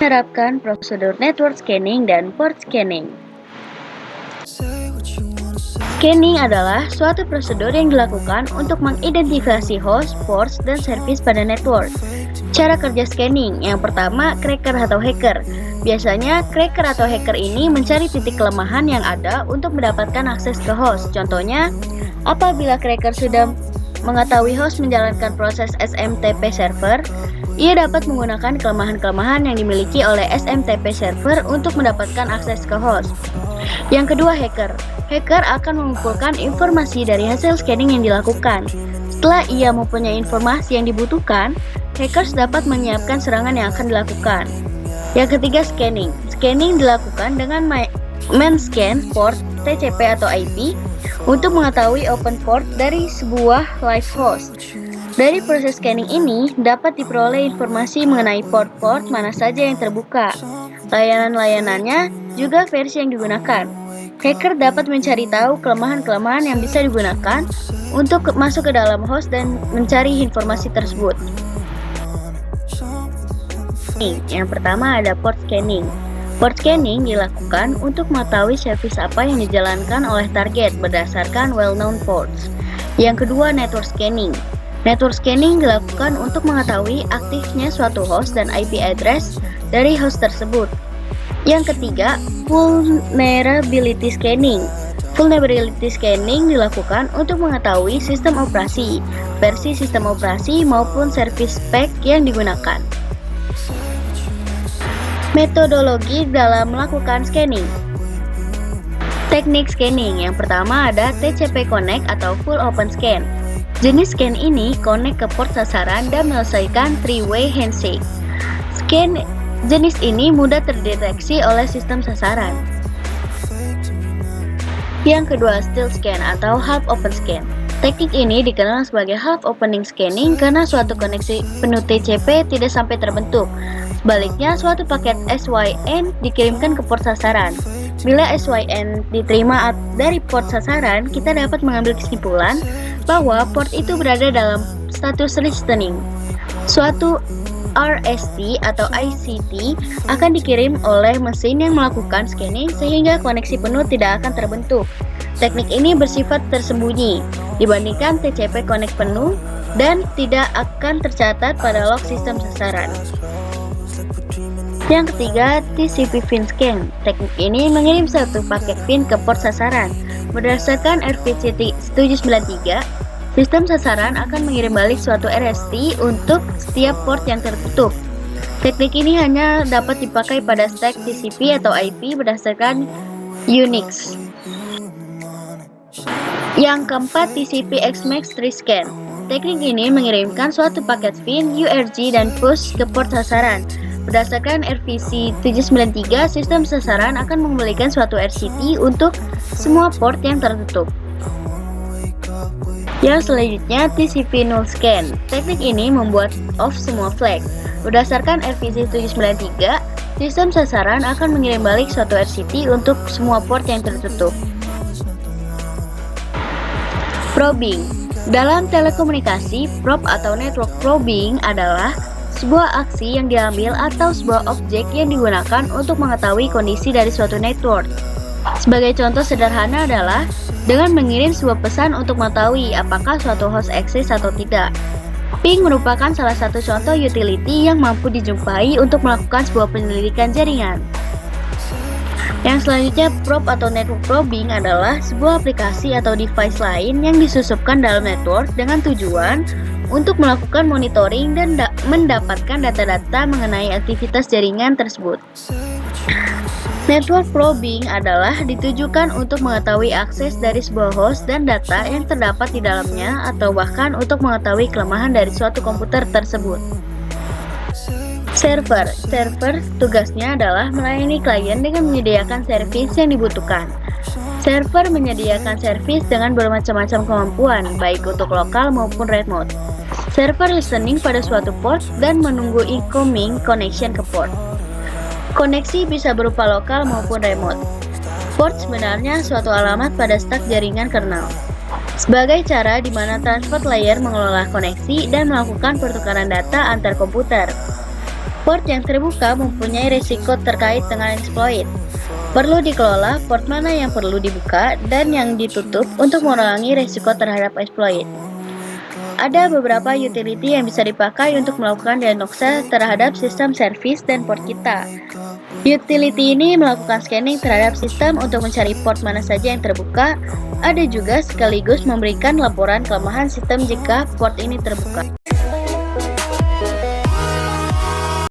Menerapkan prosedur network scanning dan port scanning. Scanning adalah suatu prosedur yang dilakukan untuk mengidentifikasi host, ports, dan service pada network. Cara kerja scanning, yang pertama, cracker atau hacker. Biasanya, cracker atau hacker ini mencari titik kelemahan yang ada untuk mendapatkan akses ke host. Contohnya, apabila cracker sudah mengetahui host menjalankan proses SMTP server, ia dapat menggunakan kelemahan-kelemahan yang dimiliki oleh SMTP server untuk mendapatkan akses ke host. Yang kedua, hacker. Hacker akan mengumpulkan informasi dari hasil scanning yang dilakukan. Setelah ia mempunyai informasi yang dibutuhkan, hackers dapat menyiapkan serangan yang akan dilakukan. Yang ketiga, scanning. Scanning dilakukan dengan men-scan port, TCP atau IP, untuk mengetahui open port dari sebuah live host. Dari proses scanning ini, dapat diperoleh informasi mengenai port-port mana saja yang terbuka, layanan-layanannya, juga versi yang digunakan. Hacker dapat mencari tahu kelemahan-kelemahan yang bisa digunakan untuk masuk ke dalam host dan mencari informasi tersebut. Yang pertama ada port scanning. Port scanning dilakukan untuk mengetahui service apa yang dijalankan oleh target berdasarkan well-known ports. Yang kedua, network scanning. Network scanning dilakukan untuk mengetahui aktifnya suatu host dan IP address dari host tersebut. Yang ketiga, vulnerability scanning. Vulnerability scanning dilakukan untuk mengetahui sistem operasi, versi sistem operasi maupun service pack yang digunakan. Metodologi dalam melakukan scanning. Teknik scanning yang pertama ada TCP connect atau full open scan. Jenis scan ini connect ke port sasaran dan menyelesaikan three-way handshake. Scan jenis ini mudah terdeteksi oleh sistem sasaran. Yang kedua, still scan atau half open scan. Teknik ini dikenal sebagai half opening scanning karena suatu koneksi penuh TCP tidak sampai terbentuk. Sebaliknya, suatu paket SYN dikirimkan ke port sasaran. Bila SYN diterima dari port sasaran, kita dapat mengambil kesimpulan bahwa port itu berada dalam status listening. Suatu RST atau ICT akan dikirim oleh mesin yang melakukan scanning sehingga koneksi penuh tidak akan terbentuk. Teknik ini bersifat tersembunyi dibandingkan TCP connect penuh dan tidak akan tercatat pada log sistem sasaran. Yang ketiga, TCP fin scan. Teknik ini mengirim satu paket fin ke port sasaran. Berdasarkan RFC 793, sistem sasaran akan mengirim balik suatu RST untuk setiap port yang tertutup. Teknik ini hanya dapat dipakai pada stack TCP atau IP berdasarkan Unix. Yang keempat, TCP XMAX scan. Teknik ini mengirimkan suatu paket fin, URG, dan push ke port sasaran. Berdasarkan RFC 793, sistem sasaran akan mengembalikan suatu RCT untuk semua port yang tertutup. Yang selanjutnya, TCP null scan. Teknik ini membuat off semua flag. Berdasarkan RFC 793, sistem sasaran akan mengirim balik suatu RCT untuk semua port yang tertutup. Probing. Dalam telekomunikasi, probe atau network probing adalah sebuah aksi yang diambil atau sebuah objek yang digunakan untuk mengetahui kondisi dari suatu network. Sebagai contoh sederhana adalah dengan mengirim sebuah pesan untuk mengetahui apakah suatu host eksis atau tidak. Ping merupakan salah satu contoh utility yang mampu dijumpai untuk melakukan sebuah penyelidikan jaringan. Yang selanjutnya, probe atau network probing adalah sebuah aplikasi atau device lain yang disusupkan dalam network dengan tujuan untuk melakukan monitoring dan mendapatkan data-data mengenai aktivitas jaringan tersebut. Network probing adalah ditujukan untuk mengetahui akses dari sebuah host dan data yang terdapat di dalamnya atau bahkan untuk mengetahui kelemahan dari suatu komputer tersebut. Server tugasnya adalah melayani klien dengan menyediakan servis yang dibutuhkan. Server menyediakan servis dengan bermacam-macam kemampuan, baik untuk lokal maupun remote. Server listening pada suatu port dan menunggu incoming connection ke port. Koneksi bisa berupa lokal maupun remote. Port sebenarnya suatu alamat pada stack jaringan kernel. Sebagai cara di mana transport layer mengelola koneksi dan melakukan pertukaran data antar komputer. Port yang terbuka mempunyai risiko terkait dengan exploit. Perlu dikelola port mana yang perlu dibuka dan yang ditutup untuk mengurangi risiko terhadap exploit. Ada beberapa utility yang bisa dipakai untuk melakukan diagnosa terhadap sistem servis dan port kita. Utility ini melakukan scanning terhadap sistem untuk mencari port mana saja yang terbuka. Ada juga sekaligus memberikan laporan kelemahan sistem jika port ini terbuka.